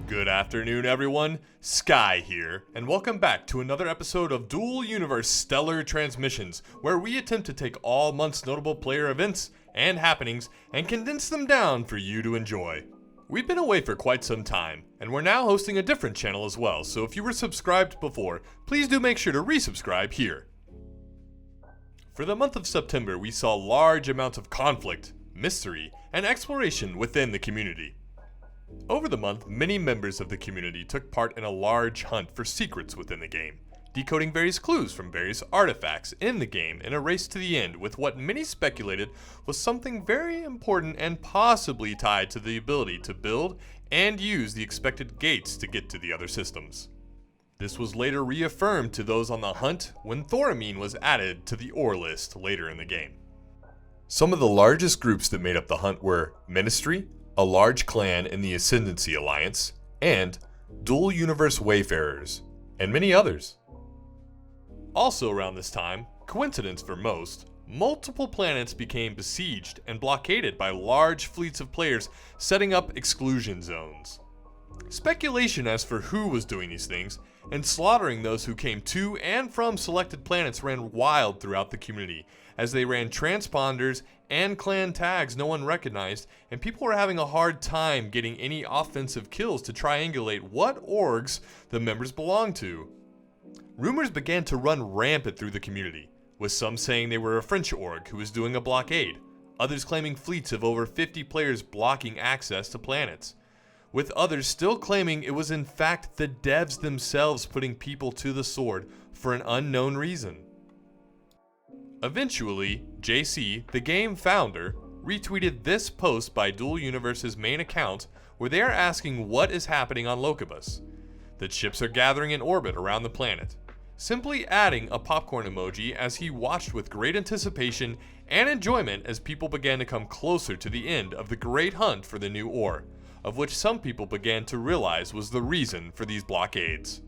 Good afternoon, everyone. Sky here, and welcome back to another episode of Dual Universe Stellar Transmissions, where we attempt to take all month's notable player events and happenings and condense them down for you to enjoy. We've been away for quite some time, and we're now hosting a different channel as well, so if you were subscribed before, please do make sure to resubscribe here. For the month of September, we saw large amounts of conflict, mystery, and exploration within the community. Over the month, many members of the community took part in a large hunt for secrets within the game, decoding various clues from various artifacts in the game in a race to the end with what many speculated was something very important and possibly tied to the ability to build and use the expected gates to get to the other systems. This was later reaffirmed to those on the hunt when Thoramine was added to the ore list later in the game. Some of the largest groups that made up the hunt were Ministry, a large clan in the Ascendancy Alliance, and Dual Universe Wayfarers, and many others. Also around this time, coincidence for most, multiple planets became besieged and blockaded by large fleets of players setting up exclusion zones. Speculation as for who was doing these things and slaughtering those who came to and from selected planets ran wild throughout the community, as they ran transponders and clan tags no one recognized, and people were having a hard time getting any offensive kills to triangulate what orgs the members belonged to. Rumors began to run rampant through the community, with some saying they were a French org who was doing a blockade, others claiming fleets of over 50 players blocking access to planets, with others still claiming it was in fact the devs themselves putting people to the sword for an unknown reason. Eventually, JC, the game founder, retweeted this post by Dual Universe's main account where they are asking what is happening on Locobus. That ships are gathering in orbit around the planet, simply adding a popcorn emoji as he watched with great anticipation and enjoyment as people began to come closer to the end of the great hunt for the new ore, of which some people began to realize was the reason for these blockades.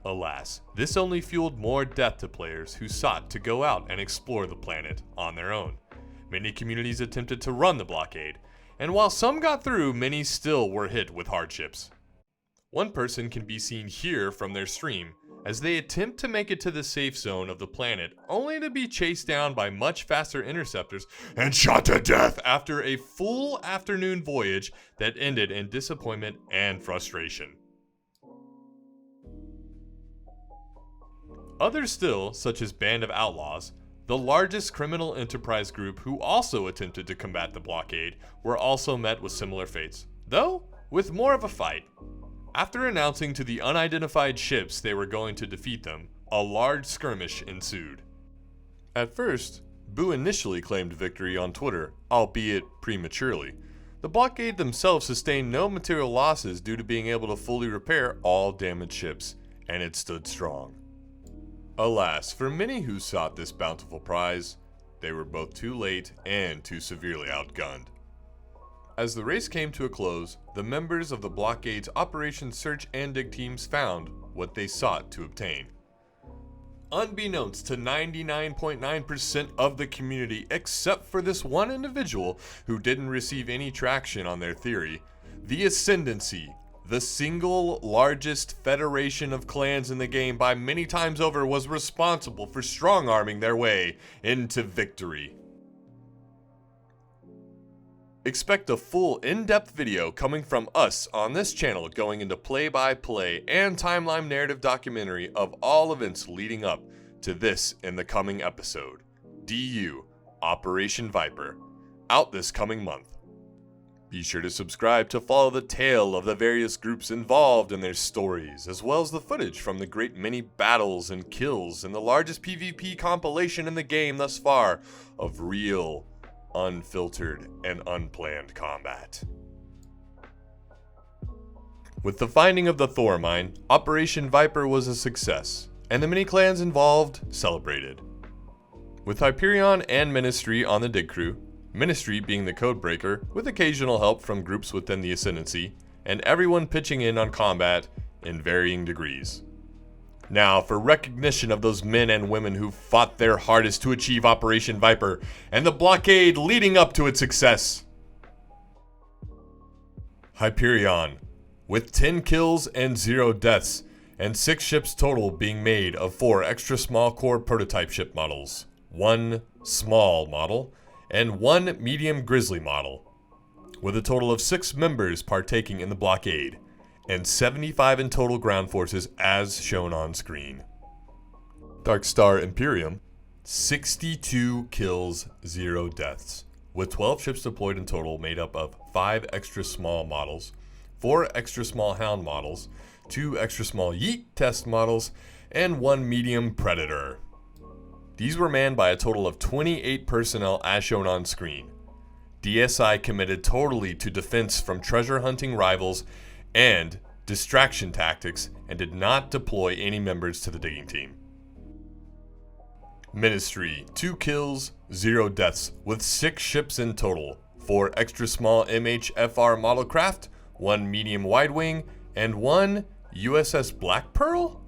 Alas, this only fueled more death to players who sought to go out and explore the planet on their own. Many communities attempted to run the blockade, and while some got through, many still were hit with hardships. One person can be seen here from their stream as they attempt to make it to the safe zone of the planet, only to be chased down by much faster interceptors and shot to death after a full afternoon voyage that ended in disappointment and frustration. Others still, such as Band of Outlaws, the largest criminal enterprise group who also attempted to combat the blockade, were also met with similar fates, though with more of a fight. After announcing to the unidentified ships they were going to defeat them, a large skirmish ensued. At first, Boo initially claimed victory on Twitter, albeit prematurely. The blockade themselves sustained no material losses due to being able to fully repair all damaged ships, and it stood strong. Alas, for many who sought this bountiful prize, they were both too late and too severely outgunned. As the race came to a close, the members of the Blockade's Operation Search and Dig teams found what they sought to obtain. Unbeknownst to 99.9% of the community, except for this one individual who didn't receive any traction on their theory, the Ascendancy, the single largest federation of clans in the game by many times over, was responsible for strong-arming their way into victory. Expect a full in-depth video coming from us on this channel going into play-by-play and timeline narrative documentary of all events leading up to this in the coming episode. DU, Operation Viper, out this coming month. Be sure to subscribe to follow the tale of the various groups involved in their stories, as well as the footage from the great many battles and kills in the largest PvP compilation in the game thus far of real, unfiltered, and unplanned combat. With the finding of the Thoramine, Operation Viper was a success, and the many clans involved celebrated. With Imperium and Ministry on the dig crew, Ministry being the codebreaker with occasional help from groups within the Ascendancy, and everyone pitching in on combat in varying degrees. Now for recognition of those men and women who fought their hardest to achieve Operation Viper and the blockade leading up to its success. Hyperion, with 10 kills and 0 deaths, and 6 ships total being made of 4 extra small core prototype ship models, 1 small model, and 1 medium grizzly model, with a total of 6 members partaking in the blockade, and 75 in total ground forces as shown on screen. Dark Star Imperium, 62 kills, 0 deaths, with 12 ships deployed in total made up of 5 extra small models, 4 extra small hound models, 2 extra small yeet test models, and 1 medium predator. These were manned by a total of 28 personnel as shown on screen. DSI committed totally to defense from treasure hunting rivals and distraction tactics and did not deploy any members to the digging team. Ministry, 2 kills, 0 deaths, with 6 ships in total, 4 extra small MHFR model craft, 1 medium wide wing, and 1 USS Black Pearl?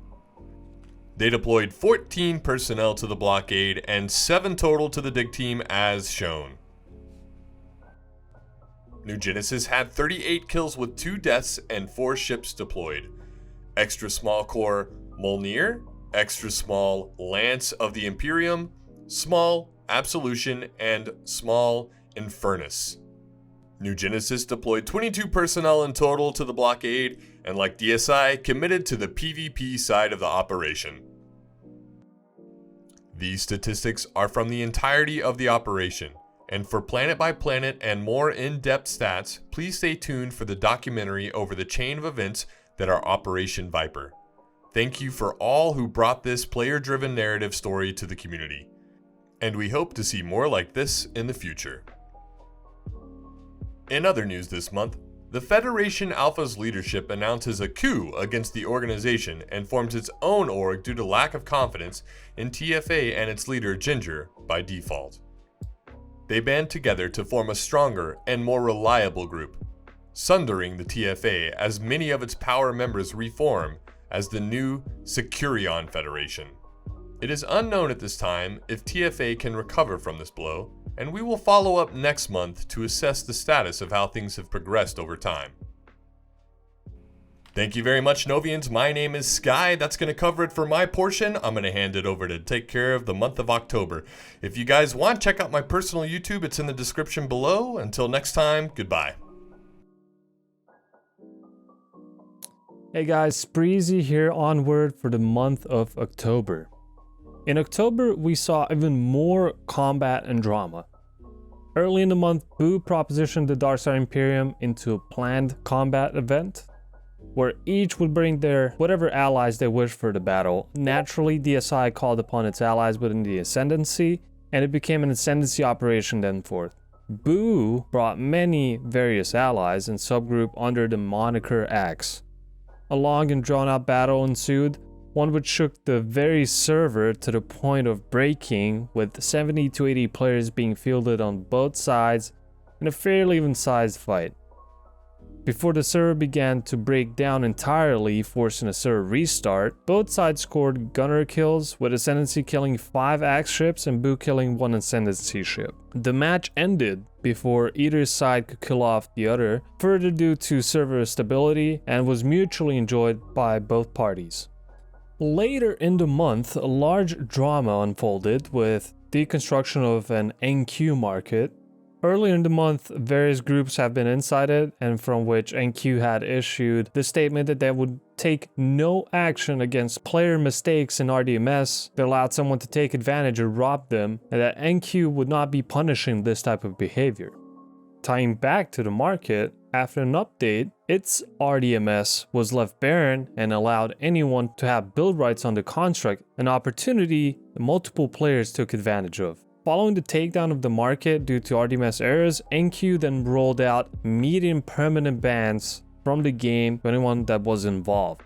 They deployed 14 personnel to the blockade and 7 total to the dig team as shown. New Genesis had 38 kills with 2 deaths and 4 ships deployed. Extra small core Molnir, extra small Lance of the Imperium, small Absolution, and small Infernus. New Genesis deployed 22 personnel in total to the blockade and, like DSI, committed to the PvP side of the operation. These statistics are from the entirety of the operation, and for planet by planet and more in-depth stats, please stay tuned for the documentary over the chain of events that are Operation Viper. Thank you for all who brought this player-driven narrative story to the community, and we hope to see more like this in the future. In other news this month, the Federation Alpha's leadership announces a coup against the organization and forms its own org due to lack of confidence in TFA and its leader Ginger by default. They band together to form a stronger and more reliable group, sundering the TFA as many of its power members reform as the new Securion Federation. It is unknown at this time if TFA can recover from this blow, and we will follow up next month to assess the status of how things have progressed over time. Thank you very much, Novians. My name is Sky. That's going to cover it for my portion. I'm going to hand it over to take care of the month of October. If you guys want, check out my personal YouTube. It's in the description below. Until next time, goodbye. Hey guys, Spreezy here, onward for the month of October. In October, we saw even more combat and drama. Early in the month, Boo propositioned the Dark Star Imperium into a planned combat event, where each would bring their whatever allies they wish for the battle. Naturally, DSI called upon its allies within the Ascendancy, and it became an Ascendancy operation thenforth. Boo brought many various allies and subgroup under the moniker Axe. A long and drawn-out battle ensued, one which shook the very server to the point of breaking, with 70 to 80 players being fielded on both sides in a fairly even-sized fight. Before the server began to break down entirely, forcing a server restart, both sides scored gunner kills, with Ascendancy killing 5 Axe ships and Boo killing 1 Ascendancy ship. The match ended before either side could kill off the other, further due to server stability, and was mutually enjoyed by both parties. Later in the month, a large drama unfolded with deconstruction of an NQ market. Earlier in the month, various groups have been incited, and from which NQ had issued the statement that they would take no action against player mistakes in RDMS that allowed someone to take advantage or rob them, and that NQ would not be punishing this type of behavior. Tying back to the market, after an update, its RDMS was left barren and allowed anyone to have build rights on the construct, an opportunity that multiple players took advantage of. Following the takedown of the market due to RDMS errors, NQ then rolled out medium permanent bans from the game to anyone that was involved.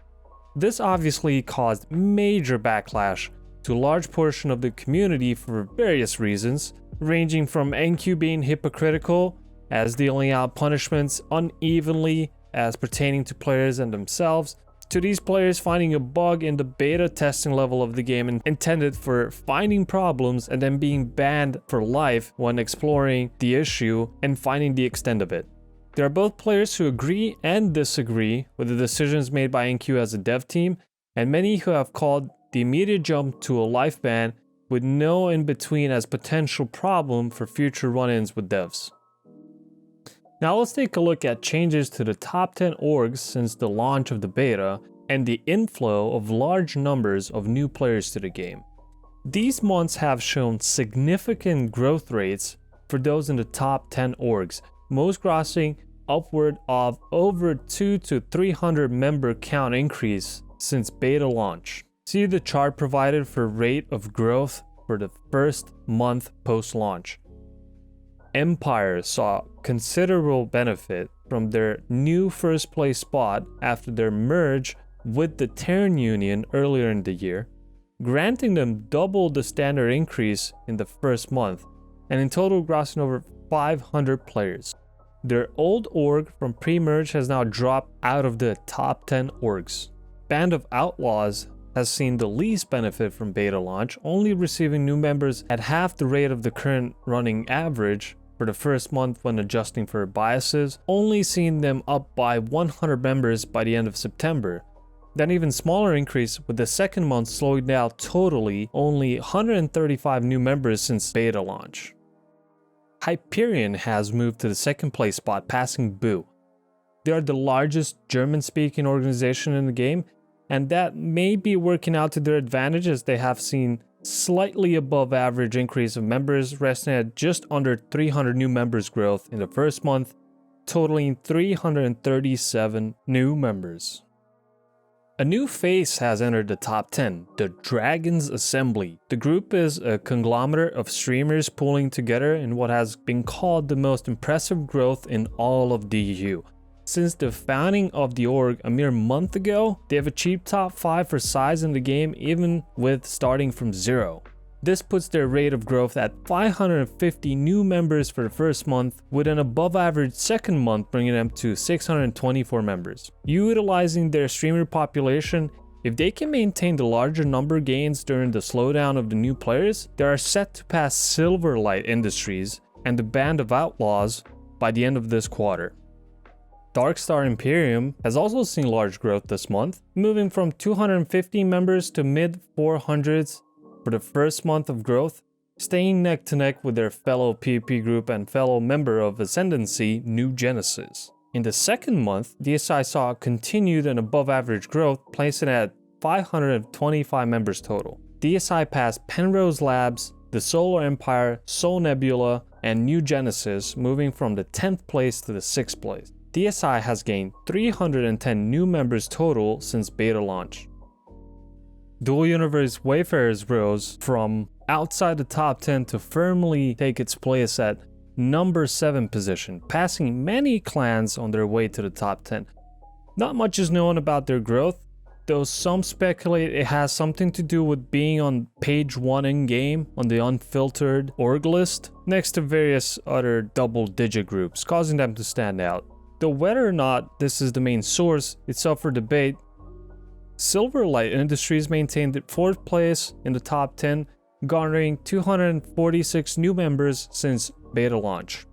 This obviously caused major backlash to a large portion of the community for various reasons, ranging from NQ being hypocritical as dealing out punishments unevenly as pertaining to players and themselves, to these players finding a bug in the beta testing level of the game intended for finding problems and then being banned for life when exploring the issue and finding the extent of it. There are both players who agree and disagree with the decisions made by NQ as a dev team, and many who have called the immediate jump to a life ban with no in-between as potential problem for future run-ins with devs. Now let's take a look at changes to the top 10 orgs since the launch of the beta and the inflow of large numbers of new players to the game. These months have shown significant growth rates for those in the top 10 orgs, most grossing upward of over 200 to 300 member count increase since beta launch. See the chart provided for rate of growth for the first month post-launch. Empire saw considerable benefit from their new first place spot after their merge with the Terran Union earlier in the year, granting them double the standard increase in the first month, and in total grossing over 500 players. Their old org from pre-merge has now dropped out of the top 10 orgs. Band of Outlaws has seen the least benefit from beta launch, only receiving new members at half the rate of the current running average for the first month when adjusting for biases, only seeing them up by 100 members by the end of September. Then even smaller increase with the second month slowing down totally, only 135 new members since beta launch. Imperium has moved to the second place spot, passing Boo. They are the largest German-speaking organization in the game, and that may be working out to their advantage as they have seen slightly above average increase of members, resting at just under 300 new members growth in the first month, totaling 337 new members. A new face has entered the top 10, the Dragons Assembly. The group is a conglomerate of streamers pulling together in what has been called the most impressive growth in all of DU. Since the founding of the org a mere month ago, they have achieved top 5 for size in the game even with starting from 0. This puts their rate of growth at 550 new members for the first month, with an above average second month bringing them to 624 members. Utilizing their streamer population, if they can maintain the larger number gains during the slowdown of the new players, they are set to pass Silverlight Industries and the Band of Outlaws by the end of this quarter. Darkstar Imperium has also seen large growth this month, moving from 250 members to mid 400s for the first month of growth, staying neck to neck with their fellow PvP group and fellow member of Ascendancy, New Genesis. In the second month, DSI saw continued and above average growth, placing at 525 members total. DSI passed Penrose Labs, the Solar Empire, Soul Nebula, and New Genesis, moving from the 10th place to the 6th place. DSI has gained 310 new members total since beta launch. Dual Universe Wayfarers rose from outside the top 10 to firmly take its place at number 7 position, passing many clans on their way to the top 10. Not much is known about their growth, though some speculate it has something to do with being on page 1 in-game on the unfiltered org list, next to various other double-digit groups, causing them to stand out. Though whether or not this is the main source, it's up for debate. Silverlight Industries maintained 4th place in the top 10, garnering 246 new members since beta launch.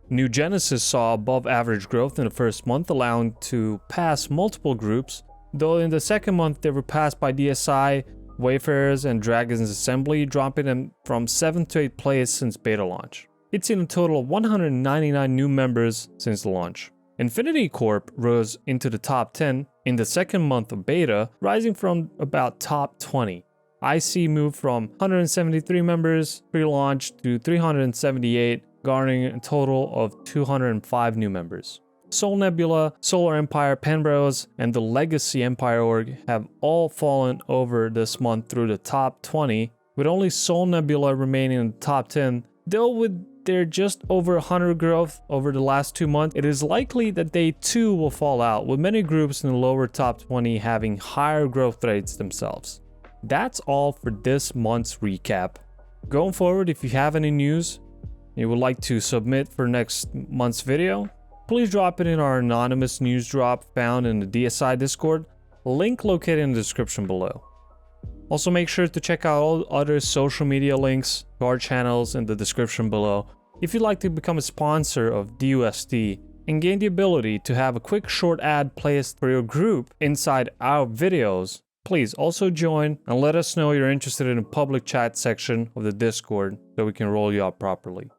New Genesis saw above average growth in the first month, allowing to pass multiple groups, though in the second month they were passed by DSI, Wayfarers, and Dragons Assembly, dropping them from 7th to 8th place since beta launch. It's seen a total of 199 new members since the launch. Infinity Corp rose into the top 10 in the second month of beta, rising from about top 20. IC moved from 173 members pre-launch to 378, garnering a total of 205 new members. Soul Nebula, Solar Empire, Penrose, and the Legacy Empire org have all fallen over this month through the top 20, with only Soul Nebula remaining in the top 10, though with their just over 100 growth over the last 2 months, it is likely that they too will fall out, with many groups in the lower top 20 having higher growth rates themselves. That's all for this month's recap. Going forward, if you have any news you would like to submit for next month's video, please drop it in our anonymous news drop found in the DSI Discord, link located in the description below. Also make sure to check out all other social media links to our channels in the description below. If you'd like to become a sponsor of DUSD and gain the ability to have a quick short ad placed for your group inside our videos, please also join and let us know you're interested in a public chat section of the Discord so we can roll you out properly.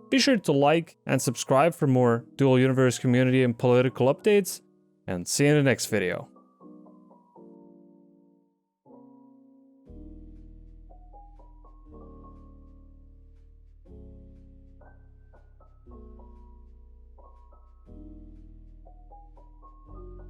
Be sure to like and subscribe for more Dual Universe community and political updates, and see you in the next video.